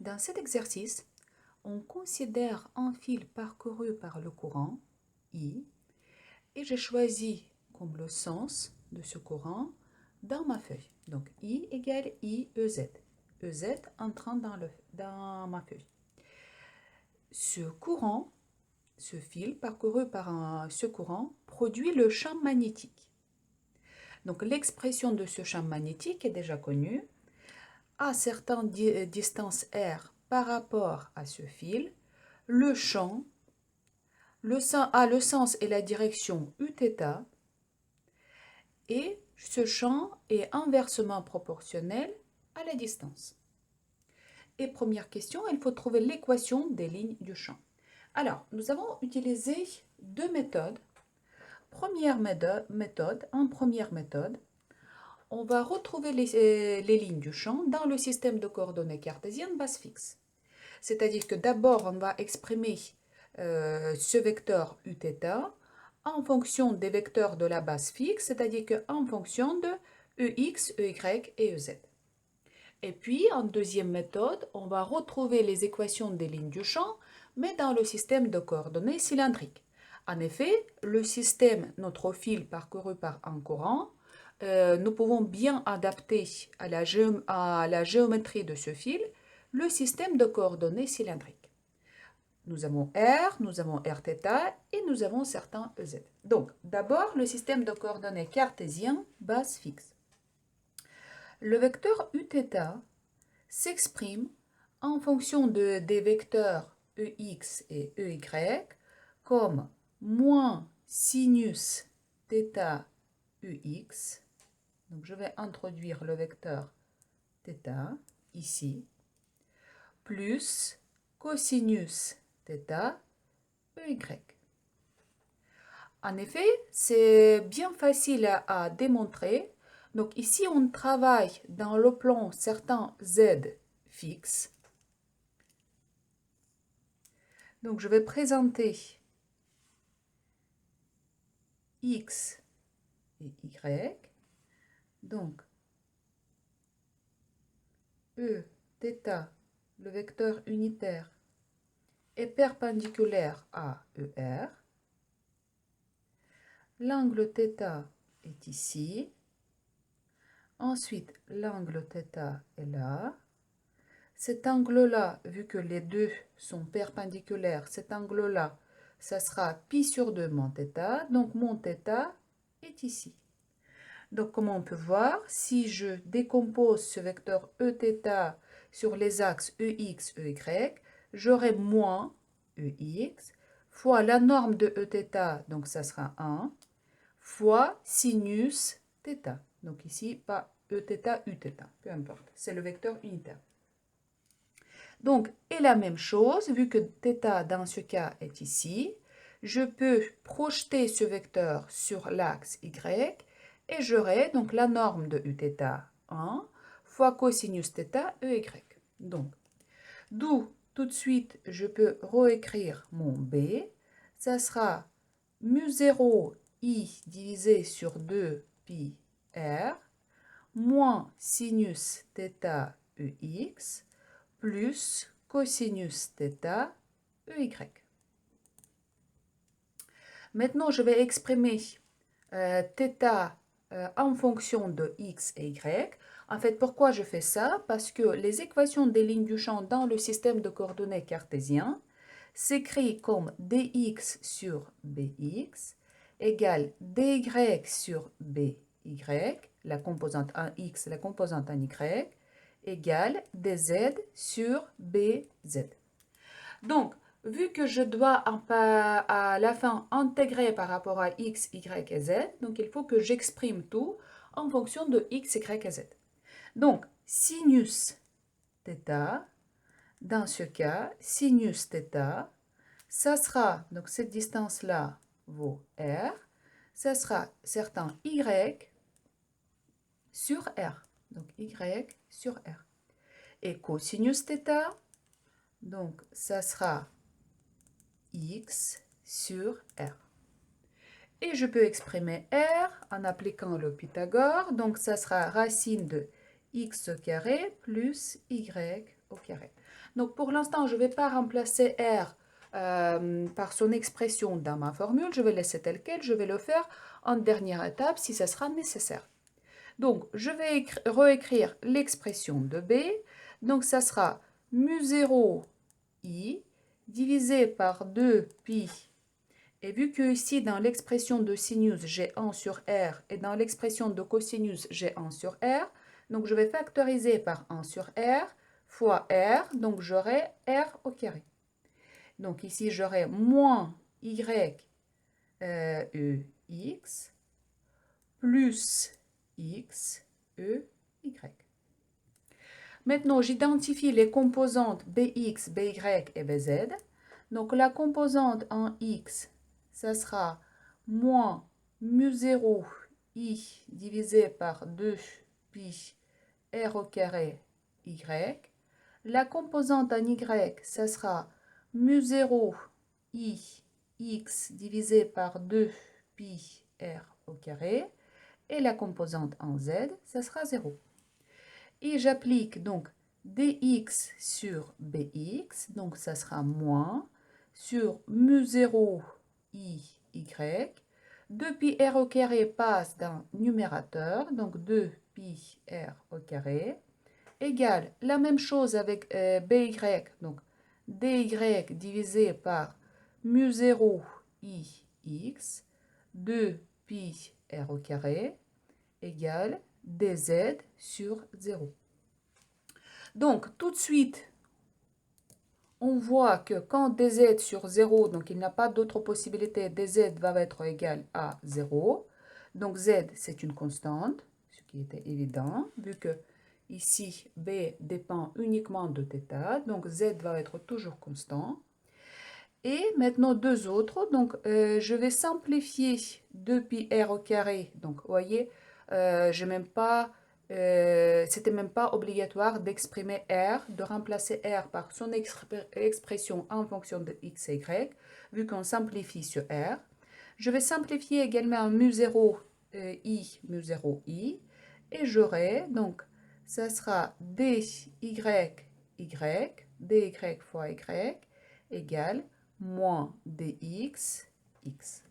Dans cet exercice, on considère un fil parcouru par le courant, I, et j'ai choisi comme le sens de ce courant dans ma feuille. Donc, I égale IEZ. EZ entrant dans ma feuille. Ce courant, ce fil parcouru par ce courant, produit le champ magnétique. Donc, l'expression de ce champ magnétique est déjà connue. À certaines distances R par rapport à ce fil, le champ a le sens et la direction Uθ et ce champ est inversement proportionnel à la distance. Et première question, il faut trouver l'équation des lignes du champ. Alors, nous avons utilisé deux méthodes. Première méthode, on va retrouver les lignes du champ dans le système de coordonnées cartésiennes base fixe. C'est-à-dire que d'abord, on va exprimer ce vecteur Uθ en fonction des vecteurs de la base fixe, c'est-à-dire qu'en fonction de Ex, Ey et Ez. Et puis, en deuxième méthode, on va retrouver les équations des lignes du champ, mais dans le système de coordonnées cylindriques. En effet, le système, notre fil parcouru par un courant, nous pouvons bien adapter à la géométrie de ce fil le système de coordonnées cylindriques. Nous avons R, nous avons Rθ et nous avons certains EZ. Donc, d'abord, le système de coordonnées cartésien base fixe. Le vecteur Uθ s'exprime en fonction des vecteurs Ex et Ey comme moins sinus θ Ux. Donc, je vais introduire le vecteur θ ici, plus cosinus θ Ey. En effet, c'est bien facile à démontrer. Donc ici, on travaille dans le plan certains Z fixes. Donc je vais présenter X et Y. Donc E, θ, le vecteur unitaire, est perpendiculaire à ER. L'angle θ est ici. Ensuite, l'angle θ est là. Cet angle-là, vu que les deux sont perpendiculaires, cet angle-là, ça sera pi sur 2 mon θ. Donc, mon θ est ici. Donc, comme on peut voir, si je décompose ce vecteur Eθ sur les axes Ex, Ey, j'aurai moins Ex fois la norme de Eθ, donc ça sera 1, fois sinus θ. Donc ici, pas Eθ, Uθ, peu importe, c'est le vecteur unitaire. Donc, et la même chose, vu que θ dans ce cas est ici, je peux projeter ce vecteur sur l'axe y et j'aurai donc la norme de Uθ 1 fois cosinus θ Ey. Donc, d'où tout de suite je peux réécrire mon B, ça sera mu0 I divisé sur 2 pi r moins sinus θ Ex plus cosinus θ Ey. Maintenant, je vais exprimer θ en fonction de x et y. En fait, pourquoi je fais ça? Parce que les équations des lignes du champ dans le système de coordonnées cartésien s'écrit comme dx sur bx égale dy sur by, la composante en x, la composante en y, égale dz sur bz. Donc, vu que je dois à la fin intégrer par rapport à x, y et z, donc il faut que j'exprime tout en fonction de x, y et z. Donc, sinus θ, dans ce cas, sinus θ, ça sera, donc cette distance-là vaut r, ça sera certain y sur r, donc y sur r. Et cosinus θ, donc ça sera x sur r. Et je peux exprimer r en appliquant le Pythagore, donc ça sera racine de x au carré plus y au carré. Donc pour l'instant, je ne vais pas remplacer R par son expression dans ma formule. Je vais laisser tel quel. Je vais le faire en dernière étape si ce sera nécessaire. Donc je vais réécrire l'expression de B. Donc ça sera mu0 I divisé par 2 pi. Et vu que ici, dans l'expression de sinus, j'ai 1 sur R, et dans l'expression de cosinus, j'ai 1 sur R, donc je vais factoriser par 1 sur R fois R, donc j'aurai R au carré. Donc ici, j'aurai moins Y E X plus X E Y. Maintenant, j'identifie les composantes Bx, By et Bz. Donc la composante en X, ça sera moins mu0 I divisé par 2 pi R au carré Y. La composante en Y, ça sera mu0 I X divisé par 2 pi R au carré. Et la composante en Z, ça sera 0. Et j'applique donc dx sur bx, donc ça sera moins sur mu0 i y. 2 pi r au carré passe dans le numérateur, donc 2 pi r au carré, égale la même chose avec by, donc dy divisé par mu0 i x, 2 pi r au carré, égale dz sur 0. Donc, tout de suite, on voit que quand dz sur 0, donc il n'y a pas d'autre possibilité, dz va être égal à 0. Donc, z, c'est une constante, ce qui était évident, vu que ici, b dépend uniquement de θ, donc z va être toujours constant. Et maintenant, deux autres, donc je vais simplifier 2 pi r au carré, donc vous voyez, c'était même pas obligatoire d'exprimer R, de remplacer R par son expression en fonction de x et y, vu qu'on simplifie sur R. Je vais simplifier également mu0 i, et j'aurai, donc, ça sera dy fois y égale moins dx x.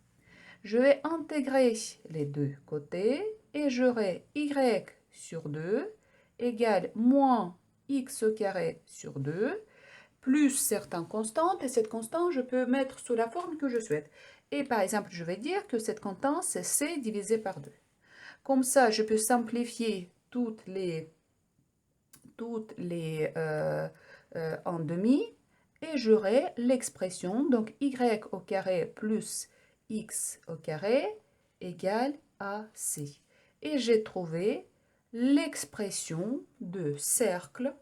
Je vais intégrer les deux côtés et j'aurai y sur 2 égale moins x au carré sur 2 plus certaines constantes. Et cette constante, je peux mettre sous la forme que je souhaite. Et par exemple, je vais dire que cette constante, c'est c divisé par 2. Comme ça, je peux simplifier toutes les en demi. Et j'aurai l'expression, donc y au carré plus x au carré égale à c. Et j'ai trouvé l'expression de cercle,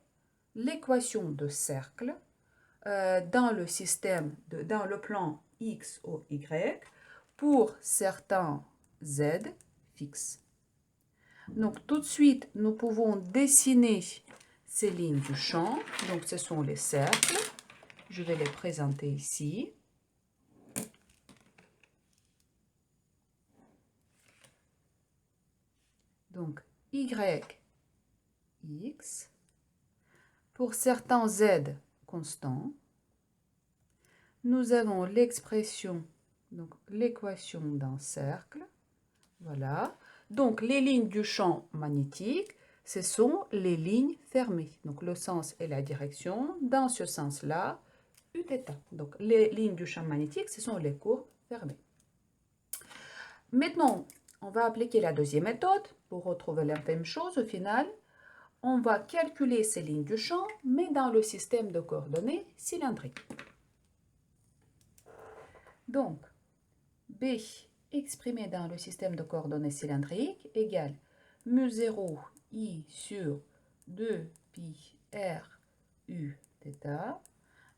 l'équation de cercle dans le système, dans le plan x ou y pour certains z fixes. Donc tout de suite, nous pouvons dessiner ces lignes du champ. Donc ce sont les cercles. Je vais les présenter ici. Donc, y, x. Pour certains z constants, nous avons l'expression, donc l'équation d'un cercle. Voilà. Donc, les lignes du champ magnétique, ce sont les lignes fermées. Donc, le sens et la direction, dans ce sens-là, Uθ. Donc, les lignes du champ magnétique, ce sont les courbes fermées. Maintenant, on va appliquer la deuxième méthode pour retrouver la même chose au final. On va calculer ces lignes du champ, mais dans le système de coordonnées cylindriques. Donc, B exprimé dans le système de coordonnées cylindriques égale mu0 I sur 2 pi R U θ.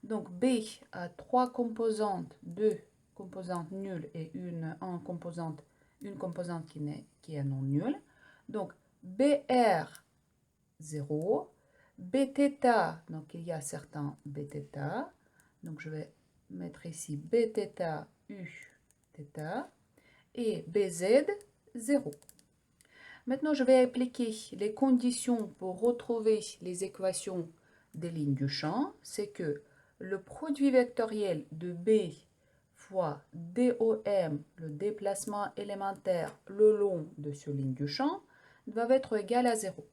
Donc B a trois composantes, deux composantes nulles et une composante qui est non nulle. Donc BR 0, Bθ, donc il y a certains Bθ, donc je vais mettre ici Bθ U θ et BZ 0. Maintenant je vais appliquer les conditions pour retrouver les équations des lignes du champ, c'est que le produit vectoriel de B fois DOM, le déplacement élémentaire le long de cette ligne du champ, doit être égal à 0.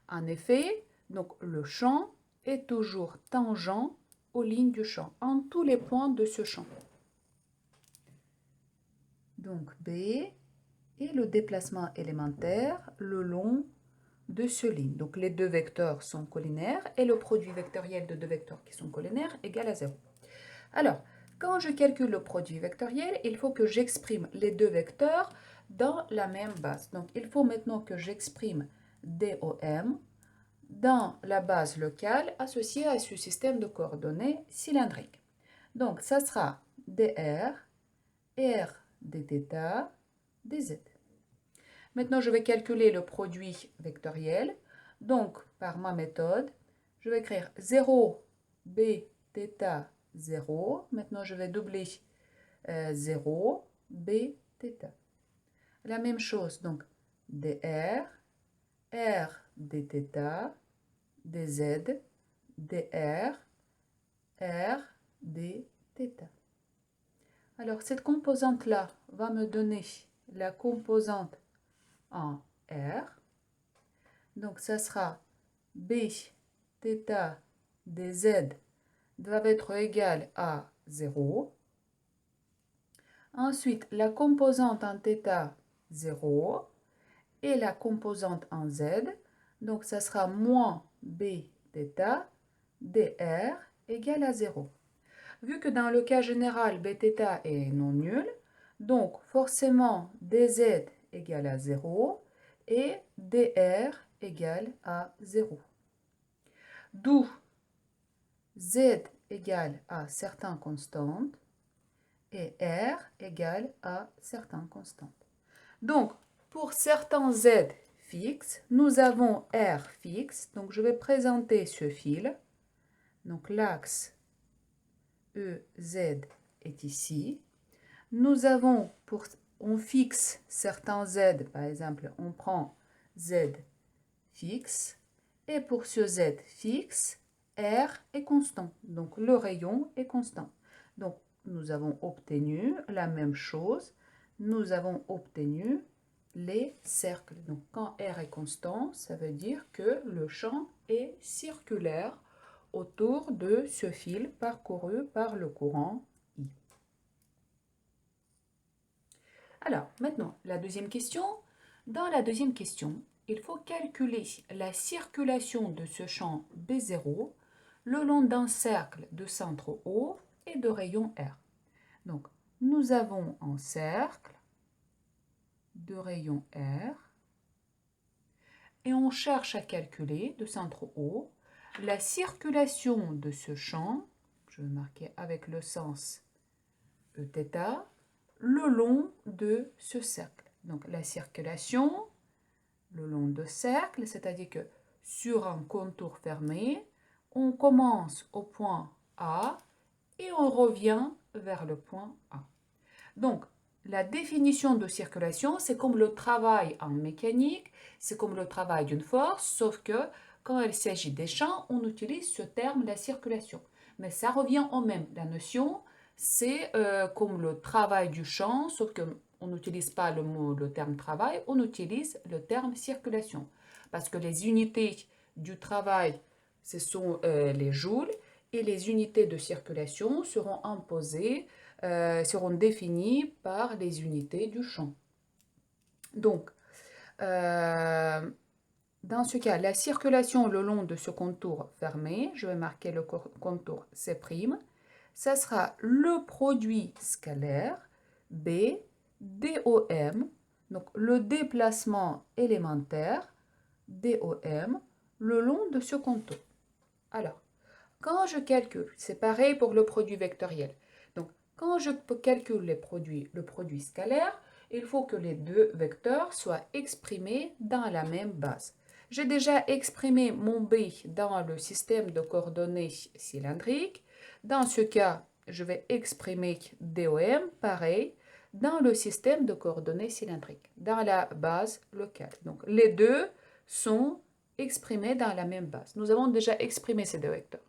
En effet, donc le champ est toujours tangent aux lignes du champ, en tous les points de ce champ. Donc B et le déplacement élémentaire le long de ce ligne. Donc les deux vecteurs sont collinaires et le produit vectoriel de deux vecteurs qui sont collinaires égale à 0. Alors, quand je calcule le produit vectoriel, il faut que j'exprime les deux vecteurs dans la même base. Donc il faut maintenant que j'exprime DOM dans la base locale associée à ce système de coordonnées cylindriques. Donc ça sera dr, r dθ, dz. Maintenant, je vais calculer le produit vectoriel. Donc, par ma méthode, je vais écrire 0 b θ 0. Maintenant, je vais doubler 0 b θ. La même chose, donc dr, r dθ, dz, dr, r dθ. Alors, cette composante-là va me donner la composante en R. Donc, ça sera B θ dz doit être égal à 0. Ensuite, la composante en θ, 0. Et la composante en z, donc ça sera moins B θ dr égale à 0. Vu que dans le cas général, Bθ est non nul, donc forcément dz égale à 0 et dr égale à 0. D'où z égale à certaines constantes et r égale à certaines constantes. Donc, pour certains z fixes, nous avons r fixe. Donc, je vais présenter ce fil. Donc, l'axe EZ est ici. Nous avons, on fixe certains Z, par exemple, on prend Z fixe. Et pour ce Z fixe, R est constant. Donc, le rayon est constant. Donc, nous avons obtenu la même chose. Nous avons obtenu les cercles. Donc, quand R est constant, ça veut dire que le champ est circulaire autour de ce fil parcouru par le courant I. Alors, maintenant, la deuxième question. Dans la deuxième question, il faut calculer la circulation de ce champ B0 le long d'un cercle de centre O et de rayon R. Donc, nous avons un cercle de rayon R et on cherche à calculer de centre O la circulation de ce champ, je vais marquer avec le sens Eθ, le long de ce cercle. Donc la circulation le long de cercle, c'est-à-dire que sur un contour fermé, on commence au point A et on revient vers le point A. Donc, la définition de circulation, c'est comme le travail en mécanique, c'est comme le travail d'une force, sauf que quand il s'agit des champs, on utilise ce terme, la circulation. Mais ça revient au même. La notion, c'est comme le travail du champ, sauf qu'on n'utilise pas le terme travail, on utilise le terme circulation. Parce que les unités du travail, ce sont les joules, et les unités de circulation seront imposées, seront définies par les unités du champ. Donc, dans ce cas, la circulation le long de ce contour fermé, je vais marquer le contour C', ça sera le produit scalaire B DOM, donc le déplacement élémentaire DOM le long de ce contour. Alors, quand je calcule, c'est pareil pour le produit vectoriel. Donc, quand je calcule le produit scalaire, il faut que les deux vecteurs soient exprimés dans la même base. J'ai déjà exprimé mon B dans le système de coordonnées cylindriques. Dans ce cas, je vais exprimer DOM, pareil, dans le système de coordonnées cylindriques, dans la base locale. Donc, les deux sont exprimés dans la même base. Nous avons déjà exprimé ces deux vecteurs.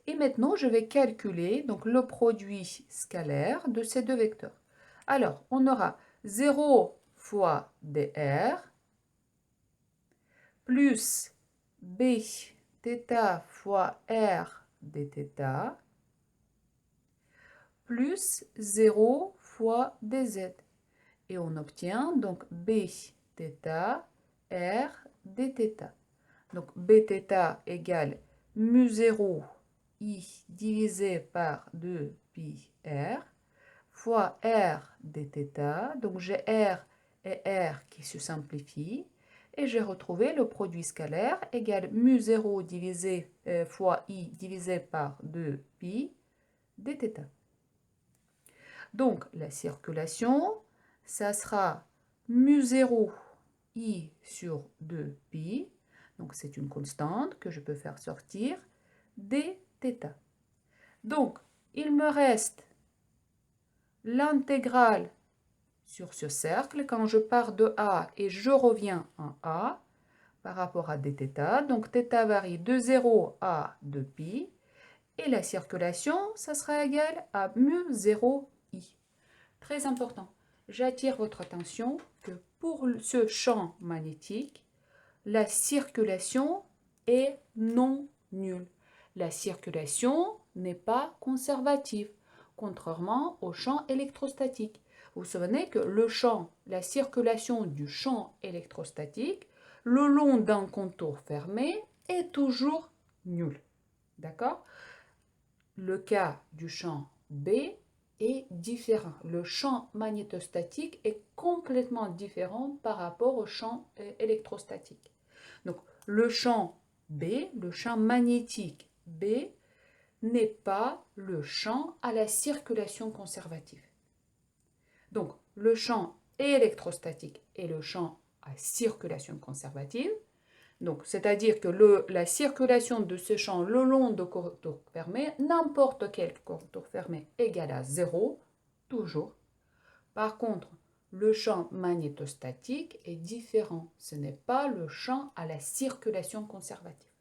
Et maintenant, je vais calculer donc, le produit scalaire de ces deux vecteurs. Alors, on aura 0 fois dr plus b θ fois r dθ plus 0 fois dz. Et on obtient donc b θ r dθ. Donc bθ égale mu0 i divisé par 2 pi r fois r dθ. Donc j'ai r et r qui se simplifient. Et j'ai retrouvé le produit scalaire égale mu0 divisé fois i divisé par 2 pi dθ. Donc la circulation, ça sera mu0 i sur 2 pi. Donc c'est une constante que je peux faire sortir dθ. Donc il me reste l'intégrale sur ce cercle quand je pars de A et je reviens en A par rapport à dθ. Donc θ varie de 0 à 2 pi. Et la circulation, ça sera égal à mu0 i. Très important. J'attire votre attention que pour ce champ magnétique, la circulation est non nulle. La circulation n'est pas conservative, contrairement au champ électrostatique. Vous vous souvenez que le champ, la circulation du champ électrostatique, le long d'un contour fermé, est toujours nulle. D'accord? Le cas du champ B est différent. Le champ magnétostatique est complètement différent par rapport au champ électrostatique. Donc, le champ B, le champ magnétique B, n'est pas le champ à la circulation conservative. Donc, le champ électrostatique est le champ à circulation conservative. Donc, c'est-à-dire que la circulation de ce champ le long de contour fermé, n'importe quel contour fermé égal à 0, toujours. Par contre, le champ magnétostatique est différent. Ce n'est pas le champ à la circulation conservative.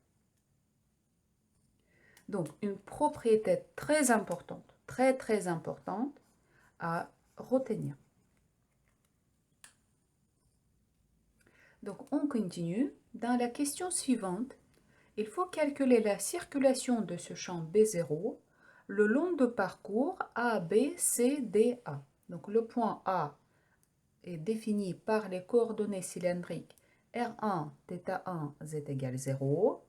Donc, une propriété très importante, très importante à retenir. Donc, on continue. Dans la question suivante, il faut calculer la circulation de ce champ B0 le long de parcours A, B, C, D, A. Donc, le point A est défini par les coordonnées cylindriques R1, θ1, z égale 0.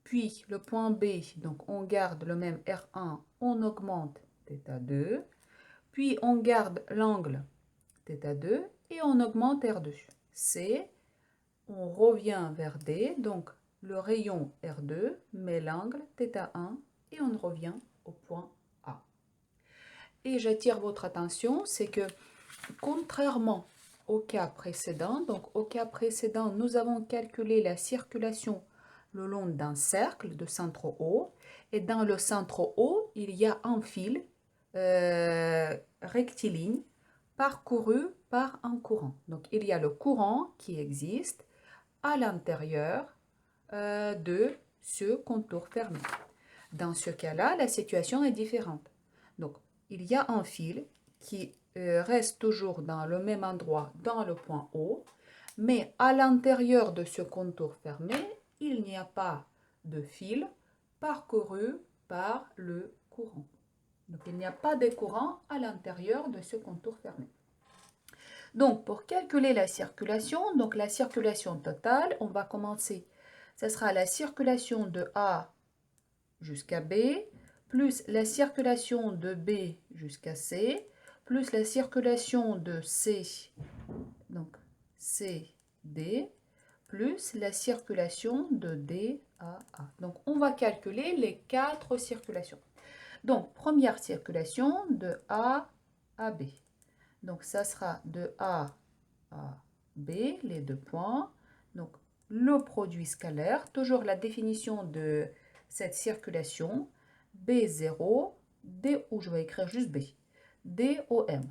Puis, le point B, donc on garde le même R1, on augmente θ2. Puis, on garde l'angle θ2 et on augmente R2. C, on revient vers D, donc le rayon R2 met l'angle θ1 et on revient au point A. Et j'attire votre attention, c'est que contrairement au cas précédent, donc au cas précédent, nous avons calculé la circulation le long d'un cercle de centre O. Et dans le centre O, il y a un fil rectiligne parcouru par un courant. Donc il y a le courant qui existe à l'intérieur de ce contour fermé. Dans ce cas-là, la situation est différente. Donc, il y a un fil qui reste toujours dans le même endroit, dans le point O, mais à l'intérieur de ce contour fermé, il n'y a pas de fil parcouru par le courant. Donc, il n'y a pas de courant à l'intérieur de ce contour fermé. Donc, pour calculer la circulation, donc la circulation totale, on va commencer. Ce sera la circulation de A jusqu'à B, plus la circulation de B jusqu'à C, plus la circulation de C, donc C, D, plus la circulation de D à A. Donc, on va calculer les 4 circulations. Donc, première circulation de A à B. Donc, ça sera de A à B, les deux points. Donc, le produit scalaire, toujours la définition de cette circulation, B0, D, ou je vais écrire juste B, DOM.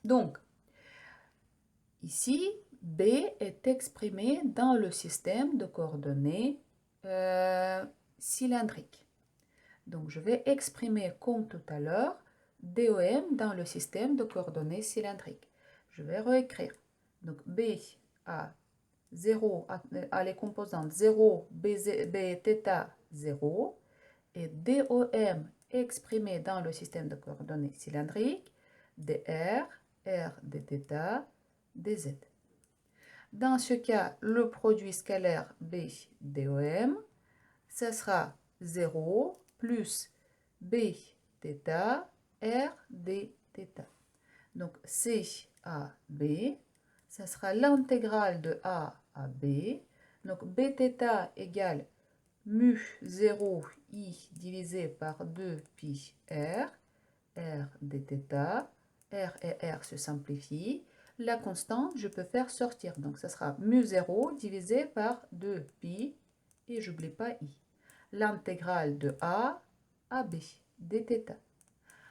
Donc, ici, B est exprimé dans le système de coordonnées cylindriques. Donc, je vais exprimer comme tout à l'heure DOM dans le système de coordonnées cylindriques. Je vais réécrire. Donc, B a 0, a les composantes 0, B θ 0, et DOM exprimé dans le système de coordonnées cylindriques, dr, r dθ, dz. Dans ce cas, le produit scalaire B DOM, ça sera 0 plus B θ R dθ. Donc C à B, ça sera l'intégrale de A à B. Donc Bθ égale mu 0 I divisé par 2 pi R, R dθ. R et R se simplifient. La constante, je peux faire sortir. Donc ça sera mu 0 divisé par 2 pi, et je n'oublie pas I. L'intégrale de A à B dθ.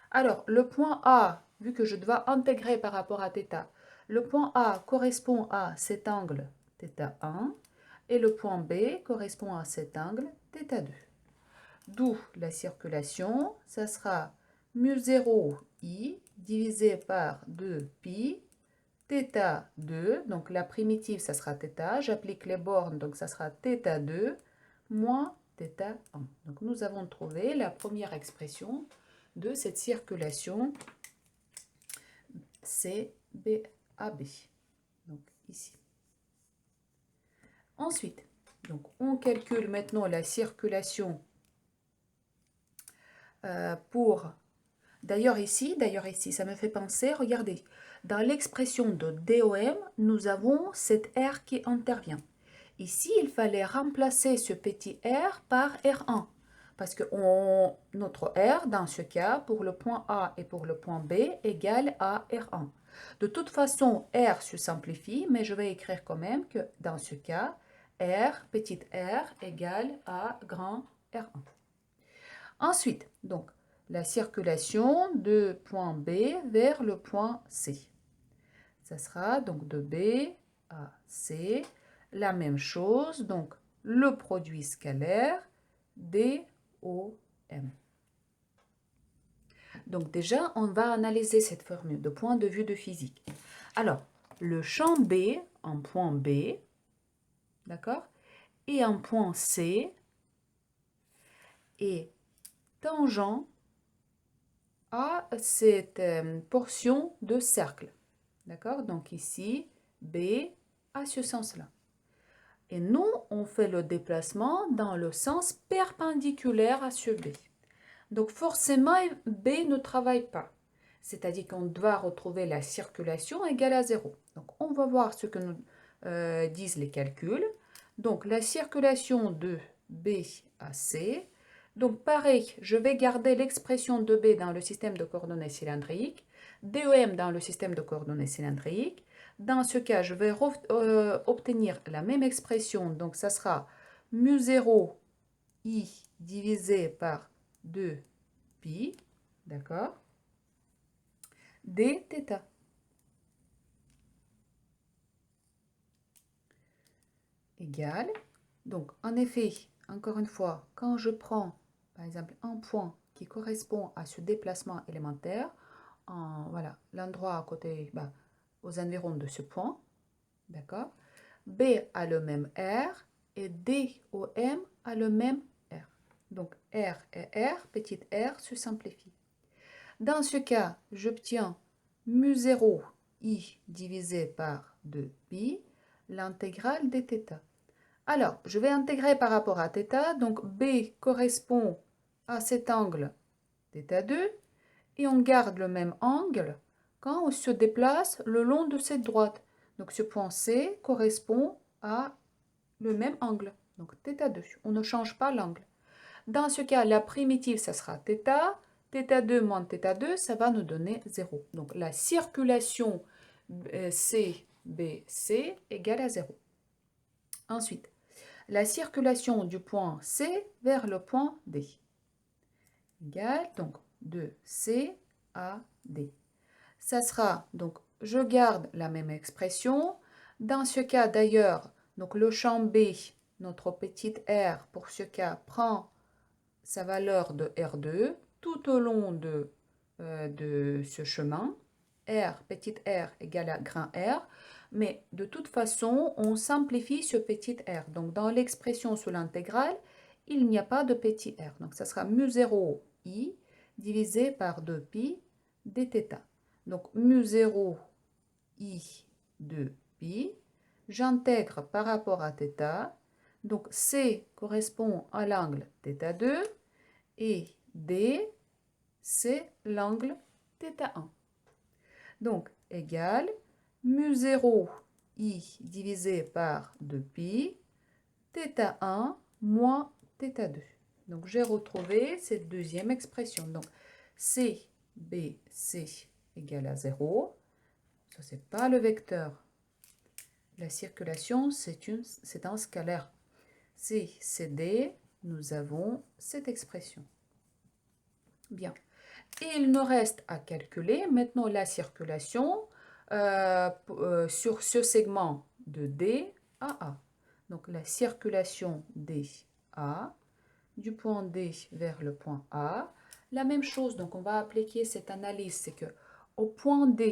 Alors, le point A, vu que je dois intégrer par rapport à θ, le point A correspond à cet angle θ1 et le point B correspond à cet angle θ2. D'où la circulation, ça sera mu 0 I divisé par 2 pi θ2, donc la primitive, ça sera θ, j'applique les bornes, donc ça sera θ2 moins θ1. Donc nous avons trouvé la première expression de cette circulation CBAB, donc ici. Ensuite, donc on calcule maintenant la circulation pour... D'ailleurs ici, ça me fait penser, regardez, dans l'expression de DOM, nous avons cette R qui intervient. Ici, il fallait remplacer ce petit R par R1. Parce que notre R, dans ce cas, pour le point A et pour le point B, égale à R1. De toute façon, R se simplifie, mais je vais écrire quand même que dans ce cas, R, petit r, égale à grand R1. Ensuite, donc, la circulation de point B vers le point C. Ça sera donc de B à C, la même chose, donc le produit scalaire DOM. Donc déjà, on va analyser cette formule de point de vue de physique. Alors, le champ B, un point B, d'accord, et un point C est tangent à cette portion de cercle. D'accord? Donc ici, B a ce sens-là. Et nous, on fait le déplacement dans le sens perpendiculaire à ce B. Donc forcément, B ne travaille pas. C'est-à-dire qu'on doit retrouver la circulation égale à 0. Donc on va voir ce que nous disent les calculs. Donc la circulation de B à C. Donc pareil, je vais garder l'expression de B dans le système de coordonnées cylindriques, DOM dans le système de coordonnées cylindriques. Dans ce cas, je vais obtenir la même expression. Donc ça sera mu 0 I divisé par 2 pi, d'accord, dθ. Égale, donc en effet, encore une fois, quand je prends par exemple un point qui correspond à ce déplacement élémentaire, voilà, l'endroit à côté, aux environs de ce point, d'accord, B a le même R et DOM a le même R. Donc R et R, petit r, se simplifient. Dans ce cas, j'obtiens mu 0 I divisé par 2 pi, l'intégrale de θ. Alors, je vais intégrer par rapport à θ, donc B correspond à cet angle θ2, et on garde le même angle quand on se déplace le long de cette droite. Donc ce point C correspond à le même angle, donc θ2. On ne change pas l'angle. Dans ce cas, la primitive, ça sera θ. θ2 moins θ2, ça va nous donner 0. Donc la circulation CBC égale à 0. Ensuite, la circulation du point C vers le point D égale donc de C à D. Ça sera, donc je garde la même expression. Dans ce cas d'ailleurs, donc le champ B, notre petite r pour ce cas, prend sa valeur de R2 tout au long de ce chemin. R, petite r égale à grand R. Mais de toute façon, on simplifie ce petit r. Donc dans l'expression sous l'intégrale, il n'y a pas de petit r. Donc ça sera mu0 i divisé par 2pi dθ. Donc mu0 i de pi, j'intègre par rapport à θ. Donc C correspond à l'angle θ2 et D, c'est l'angle θ1. Donc égal mu0 i divisé par 2pi θ1 moins θ2. Donc j'ai retrouvé cette deuxième expression. Donc CBC égale à 0. Ça, c'est pas le vecteur. La circulation, c'est un scalaire. CCD, nous avons cette expression. Bien. Et il nous reste à calculer maintenant la circulation sur ce segment de D à A. Donc la circulation DA, du point D vers le point A. La même chose, donc on va appliquer cette analyse, c'est que au point D,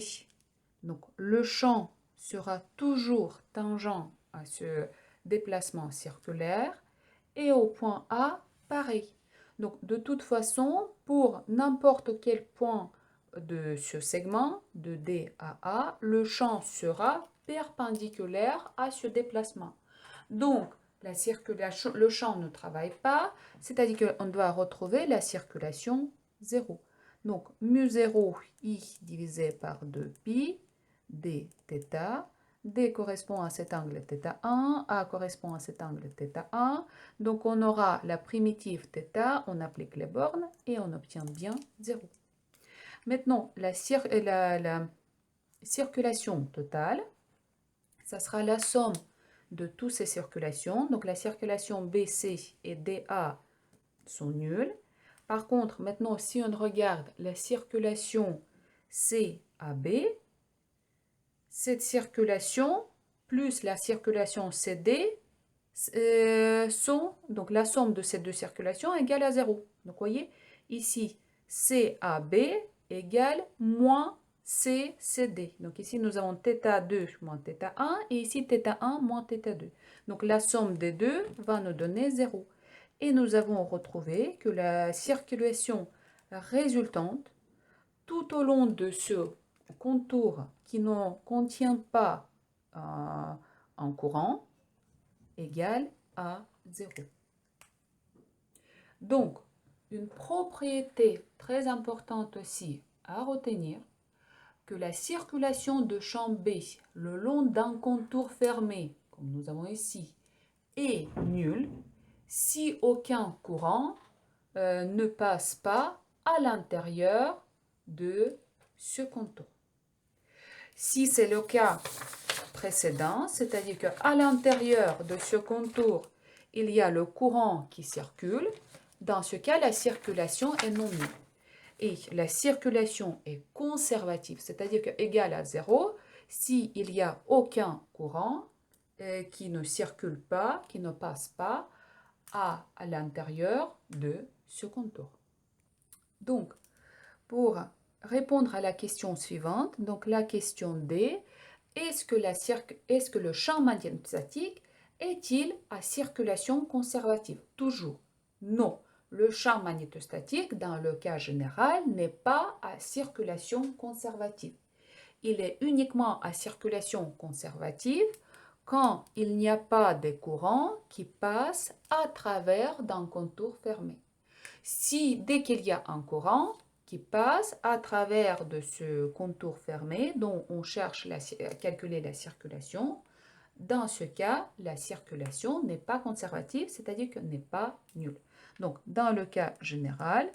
donc le champ sera toujours tangent à ce déplacement circulaire et au point A, pareil. Donc de toute façon, pour n'importe quel point de ce segment, de D à A, le champ sera perpendiculaire à ce déplacement. Donc la circulation, le champ ne travaille pas, c'est-à-dire qu'on doit retrouver la circulation 0. Donc mu0 i divisé par 2pi dθ. D correspond à cet angle θ1, A correspond à cet angle θ1. Donc on aura la primitive θ, on applique les bornes et on obtient bien 0. Maintenant, la circulation totale, ça sera la somme de toutes ces circulations. Donc la circulation BC et DA sont nulles. Par contre, maintenant, si on regarde la circulation CAB, cette circulation plus la circulation CD sont, donc la somme de ces deux circulations égale à 0. Donc, vous voyez, ici, CAB égale moins CCD. Donc, ici, nous avons θ2 moins θ1 et ici, θ1 moins θ2. Donc, la somme des deux va nous donner 0. Et nous avons retrouvé que la circulation résultante tout au long de ce contour qui ne contient pas un courant égale à 0. Donc, une propriété très importante aussi à retenir, que la circulation de champ B le long d'un contour fermé, comme nous avons ici, est nulle si aucun courant ne passe pas à l'intérieur de ce contour. Si c'est le cas précédent, c'est-à-dire qu'à l'intérieur de ce contour, il y a le courant qui circule, dans ce cas, la circulation est non nulle. Et la circulation est conservative, c'est-à-dire qu'égale à 0 s'il n'y a aucun courant qui ne circule pas, qui ne passe pas à l'intérieur de ce contour. Donc, pour répondre à la question suivante, donc la question D, est-ce que le champ magnétostatique est-il à circulation conservative? Toujours non. Le champ magnétostatique, dans le cas général, n'est pas à circulation conservative. Il est uniquement à circulation conservative quand il n'y a pas de courant qui passe à travers d'un contour fermé. Si dès qu'il y a un courant qui passe à travers de ce contour fermé dont on cherche à calculer la circulation, dans ce cas, la circulation n'est pas conservative, c'est-à-dire qu'elle n'est pas nulle. Donc, dans le cas général,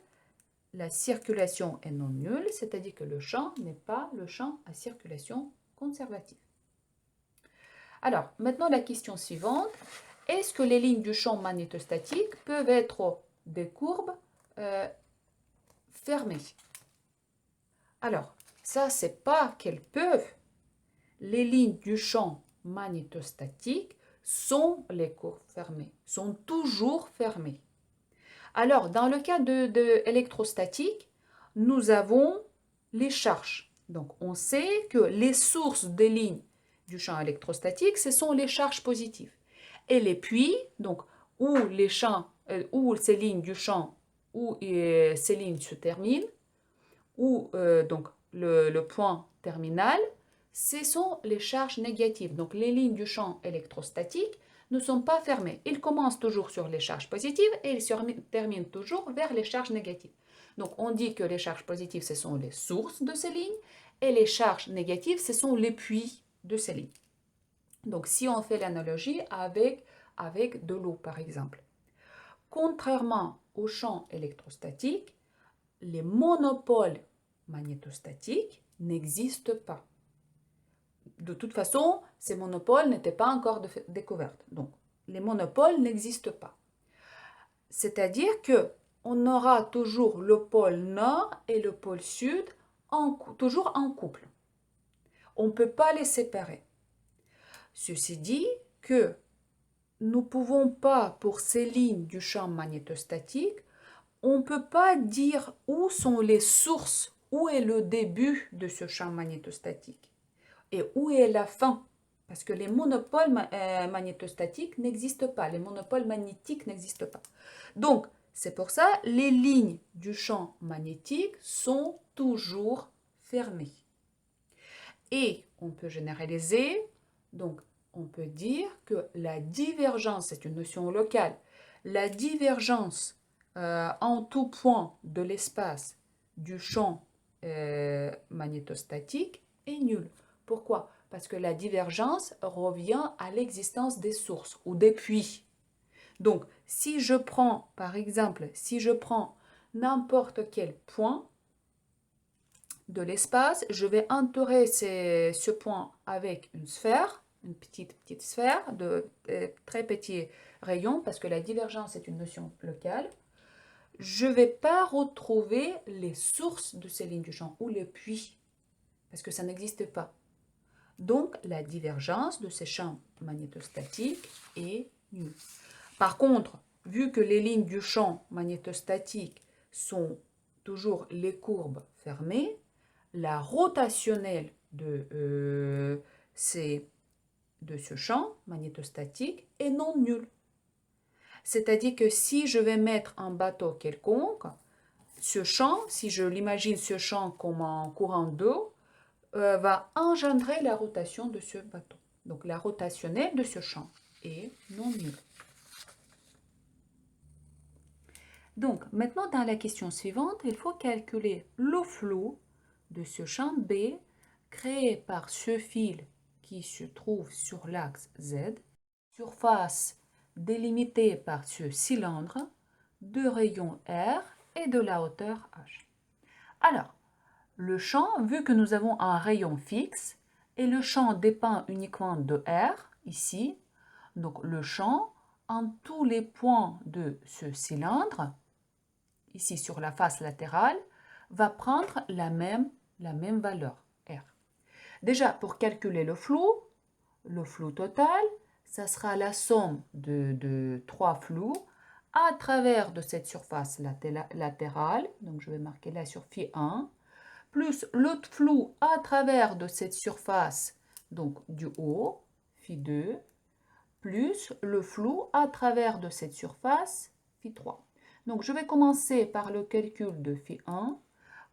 la circulation est non nulle, c'est-à-dire que le champ n'est pas le champ à circulation conservative. Alors, maintenant la question suivante, est-ce que les lignes du champ magnétostatique peuvent être des courbes fermées? Alors, ça, c'est pas qu'elles peuvent. Les lignes du champ magnétostatiques sont les courbes fermées, sont toujours fermées. Alors, dans le cas de électrostatique, nous avons les charges. Donc, on sait que les sources des lignes du champ électrostatique, ce sont les charges positives. Et les puits, donc, où ces lignes du champ, où ces lignes se terminent, où donc le point terminal, ce sont les charges négatives. Donc, les lignes du champ électrostatique ne sont pas fermées. Ils commencent toujours sur les charges positives et ils se terminent toujours vers les charges négatives. Donc, on dit que les charges positives, ce sont les sources de ces lignes et les charges négatives, ce sont les puits de ces lignes. Donc, si on fait l'analogie avec de l'eau, par exemple. Contrairement au champ électrostatique, les monopoles magnétostatiques n'existent pas. De toute façon, ces monopoles n'étaient pas encore découverts. Donc, les monopoles n'existent pas. C'est-à-dire qu'on aura toujours le pôle nord et le pôle sud toujours en couple. On ne peut pas les séparer. Ceci dit que nous ne pouvons pas, pour ces lignes du champ magnétostatique, on ne peut pas dire où sont les sources, où est le début de ce champ magnétostatique et où est la fin. Parce que les monopoles magnétostatiques n'existent pas, les monopoles magnétiques n'existent pas. Donc, c'est pour ça que les lignes du champ magnétique sont toujours fermées. Et on peut généraliser, donc on peut dire que la divergence, c'est une notion locale, la divergence en tout point de l'espace du champ magnétostatique est nulle. Pourquoi? Parce que la divergence revient à l'existence des sources ou des puits. Donc, si je prends, par exemple, si je prends n'importe quel point de l'espace, je vais entourer ce point avec une sphère, une petite sphère de très petits rayons, parce que la divergence est une notion locale. Je ne vais pas retrouver les sources de ces lignes du champ ou les puits, parce que ça n'existe pas. Donc, la divergence de ces champs magnétostatiques est nulle. Par contre, vu que les lignes du champ magnétostatique sont toujours les courbes fermées, la rotationnelle de ce champ magnétostatique est non nulle. C'est-à-dire que si je vais mettre un bateau quelconque, ce champ, si je l'imagine ce champ comme un courant d'eau, va engendrer la rotation de ce bateau. Donc la rotationnelle de ce champ est non nulle. Donc maintenant dans la question suivante, il faut calculer le flou de ce champ B créé par ce fil qui se trouve sur l'axe Z, surface délimitée par ce cylindre, de rayon R et de la hauteur H. Alors, le champ, vu que nous avons un rayon fixe, et le champ dépend uniquement de R, ici, donc le champ, en tous les points de ce cylindre, ici sur la face latérale, va prendre la même valeur, R. Déjà, pour calculer le flou total, ça sera la somme de trois flous à travers de cette surface latérale, donc je vais marquer là sur Φ1, plus l'autre flou à travers de cette surface, donc du haut, Φ2, plus le flou à travers de cette surface, Φ3. Donc je vais commencer par le calcul de Φ1.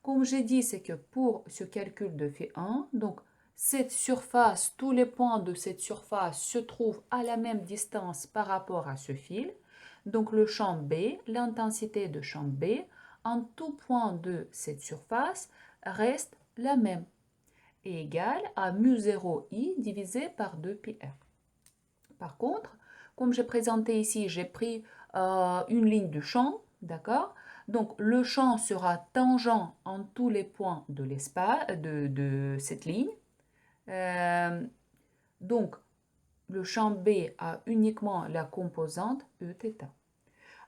Comme j'ai dit, c'est que pour ce calcul de Φ1, donc cette surface, tous les points de cette surface se trouvent à la même distance par rapport à ce fil. Donc le champ B, l'intensité de champ B, en tout point de cette surface reste la même, et égale à mu0i divisé par 2πr. Par contre, comme j'ai présenté ici, j'ai pris une ligne du champ, d'accord? Donc le champ sera tangent en tous les points de l'espace de cette ligne. Donc le champ B a uniquement la composante Eθ.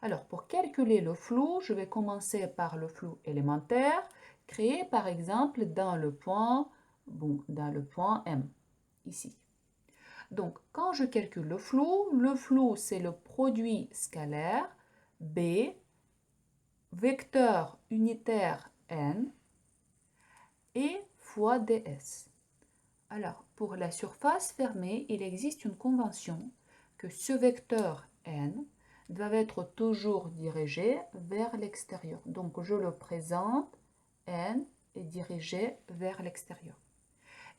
Alors pour calculer le flou, je vais commencer par le flou élémentaire, créé par exemple dans le point M, ici. Donc, quand je calcule le flou, c'est le produit scalaire B, vecteur unitaire n, et fois ds. Alors, pour la surface fermée, il existe une convention que ce vecteur n doit être toujours dirigé vers l'extérieur. Donc, je le présente, n est dirigé vers l'extérieur.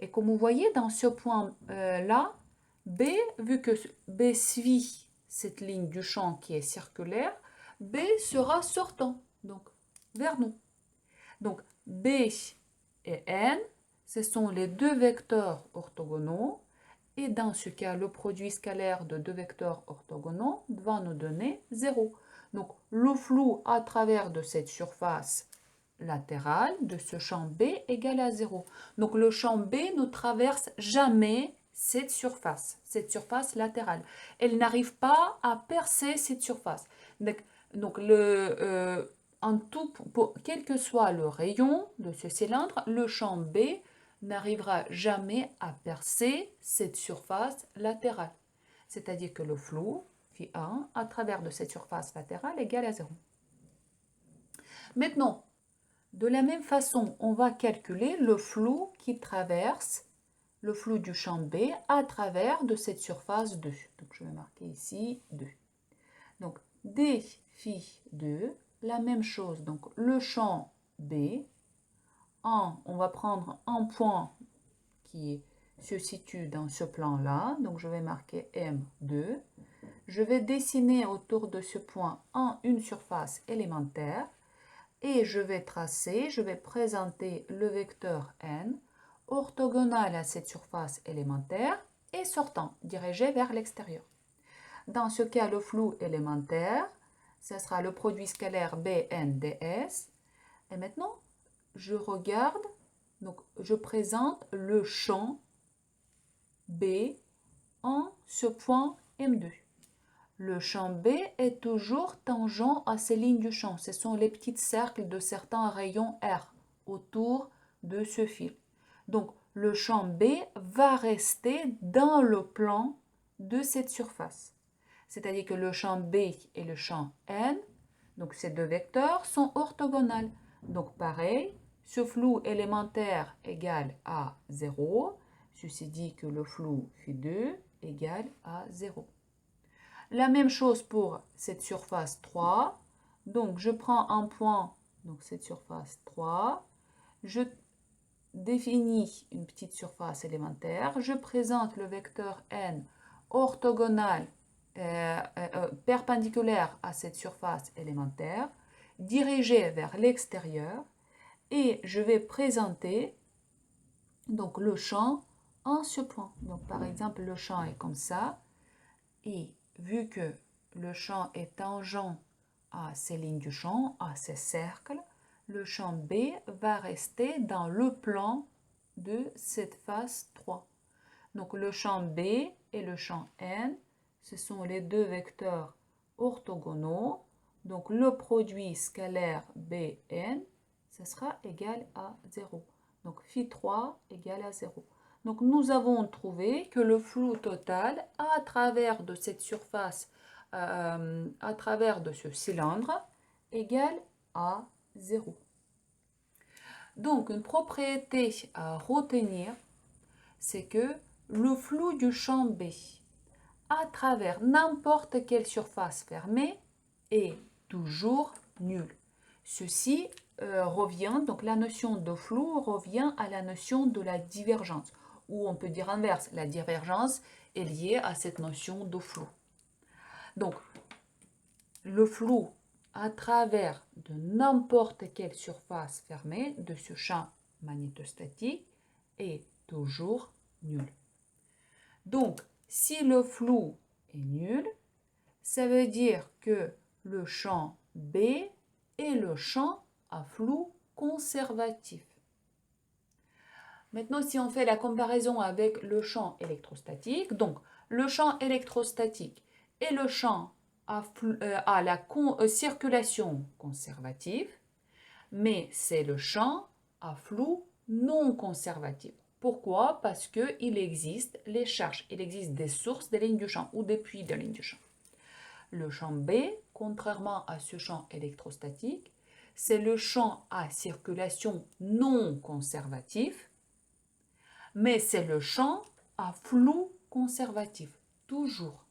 Et comme vous voyez, dans ce point-là, B, vu que B suit cette ligne du champ qui est circulaire, B sera sortant, donc vers nous. Donc, B et n, ce sont les deux vecteurs orthogonaux. Et dans ce cas, le produit scalaire de deux vecteurs orthogonaux va nous donner 0. Donc, le flou à travers de cette surface latérale de ce champ B égale à 0. Donc, le champ B ne traverse jamais cette surface latérale. Elle n'arrive pas à percer cette surface. Donc en tout, quel que soit le rayon de ce cylindre, le champ B n'arrivera jamais à percer cette surface latérale. C'est-à-dire que le flou, phi1, à travers de cette surface latérale égale à 0. Maintenant, de la même façon, on va calculer le flou qui traverse le flou du champ B à travers de cette surface 2. Donc, je vais marquer ici 2. Donc, d phi 2, la même chose. Donc, le champ B, on va prendre un point qui se situe dans ce plan-là. Donc, je vais marquer M2. Je vais dessiner autour de ce point une surface élémentaire. Et je vais présenter le vecteur n orthogonal à cette surface élémentaire et sortant, dirigé vers l'extérieur. Dans ce cas, le flou élémentaire, ce sera le produit scalaire BNDS. Et maintenant, je regarde, donc je présente le champ B en ce point M2. Le champ B est toujours tangent à ces lignes du champ. Ce sont les petits cercles de certains rayons R autour de ce fil. Donc, le champ B va rester dans le plan de cette surface. C'est-à-dire que le champ B et le champ N, donc ces deux vecteurs, sont orthogonales. Donc, pareil, ce flou élémentaire égale à 0. Ceci dit que le flou phi2 égale à 0. La même chose pour cette surface 3. Donc, je prends un point, donc cette surface 3. Je définis une petite surface élémentaire. Je présente le vecteur n orthogonal, perpendiculaire à cette surface élémentaire, dirigé vers l'extérieur. Et je vais présenter donc, le champ en ce point. Donc, par exemple, le champ est comme ça. Et vu que le champ est tangent à ces lignes du champ, à ces cercles, le champ B va rester dans le plan de cette face 3. Donc le champ B et le champ N, ce sont les deux vecteurs orthogonaux. Donc le produit scalaire BN, ce sera égal à 0. Donc phi3 égale à 0. Donc nous avons trouvé que le flou total à travers de cette surface, à travers de ce cylindre, égale à 0. Donc une propriété à retenir, c'est que le flou du champ B à travers n'importe quelle surface fermée est toujours nul. Ceci revient, donc la notion de flou revient à la notion de la divergence, ou on peut dire inverse, la divergence est liée à cette notion de flou. Donc, le flou à travers de n'importe quelle surface fermée de ce champ magnétostatique est toujours nul. Donc, si le flou est nul, ça veut dire que le champ B est le champ à flou conservatif. Maintenant, si on fait la comparaison avec le champ électrostatique, donc le champ électrostatique est le champ à la circulation conservative, mais c'est le champ à flou non conservatif. Pourquoi? Parce qu'il existe les charges, il existe des sources des lignes du champ ou des puits de lignes du champ. Le champ B, contrairement à ce champ électrostatique, c'est le champ à circulation non conservatif, mais c'est le champ à flou conservatif, toujours.